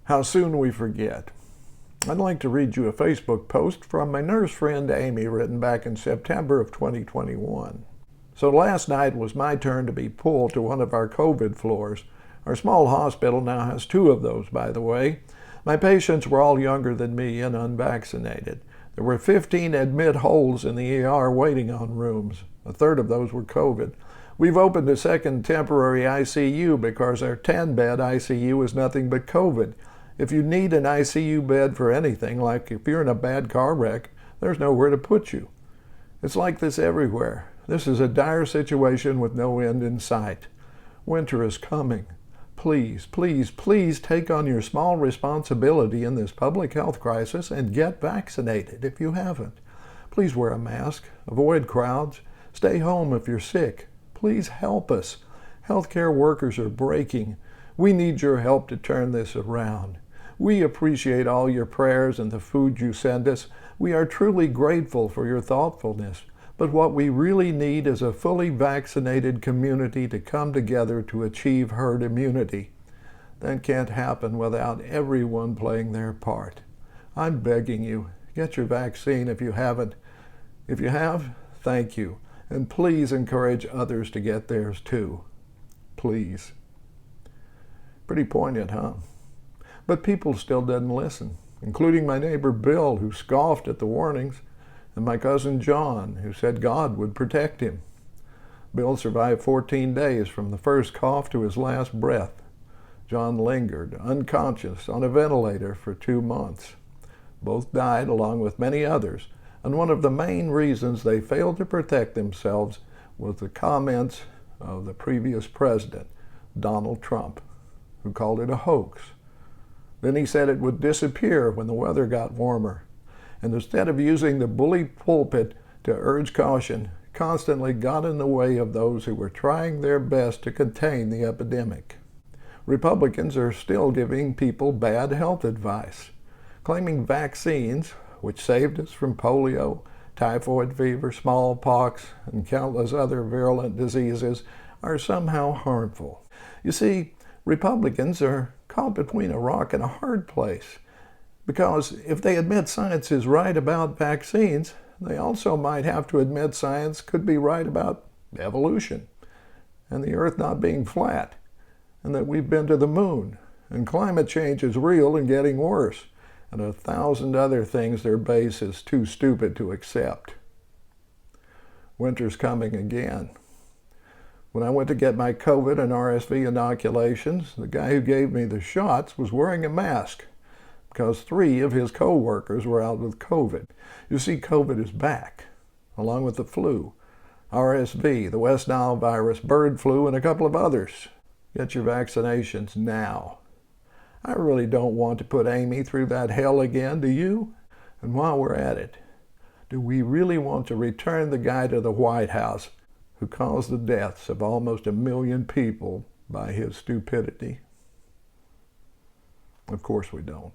How soon we forget. I'd like to read you a Facebook post from my nurse friend Amy, written back in September of 2021. So last night was my turn to be pulled to one of our COVID floors. Our small hospital now has 2 of those, by the way. My patients were all younger than me and unvaccinated. There were 15 admit holes in the ER waiting on rooms. A third of those were COVID. We've opened a second temporary ICU because our 10-bed ICU is nothing but COVID. If you need an ICU bed for anything, like if you're in a bad car wreck, there's nowhere to put you. It's like this everywhere. This is a dire situation with no end in sight. Winter is coming. Please, please, please take on your small responsibility in this public health crisis and get vaccinated if you haven't. Please wear a mask, avoid crowds, stay home if you're sick. Please help us. Healthcare workers are breaking. We need your help to turn this around. We appreciate all your prayers and the food you send us. We are truly grateful for your thoughtfulness. But what we really need is a fully vaccinated community to come together to achieve herd immunity. That can't happen without everyone playing their part. I'm begging you, get your vaccine if you haven't. If you have, thank you. And please encourage others to get theirs too. Please. Pretty poignant, huh? But people still didn't listen, including my neighbor Bill, who scoffed at the warnings, and my cousin John, who said God would protect him. Bill survived 14 days from the first cough to his last breath. John lingered, unconscious, on a ventilator for 2 months. Both died along with many others, and one of the main reasons they failed to protect themselves was the comments of the previous president, Donald Trump, who called it a hoax. Then he said it would disappear when the weather got warmer. And instead of using the bully pulpit to urge caution, constantly got in the way of those who were trying their best to contain the epidemic. Republicans are still giving people bad health advice, claiming vaccines, which saved us from polio, typhoid fever, smallpox, and countless other virulent diseases, are somehow harmful. You see, Republicans are caught between a rock and a hard place, because if they admit science is right about vaccines, they also might have to admit science could be right about evolution, and the Earth not being flat, and that we've been to the moon, and climate change is real and getting worse, and 1,000 other things their base is too stupid to accept. Winter's coming again. When I went to get my COVID and RSV inoculations, the guy who gave me the shots was wearing a mask because 3 of his co-workers were out with COVID. You see, COVID is back, along with the flu, RSV, the West Nile virus, bird flu, and a couple of others. Get your vaccinations now. I really don't want to put Amy through that hell again, do you? And while we're at it, do we really want to return the guy to the White House who caused the deaths of almost 1 million people by his stupidity? Of course we don't.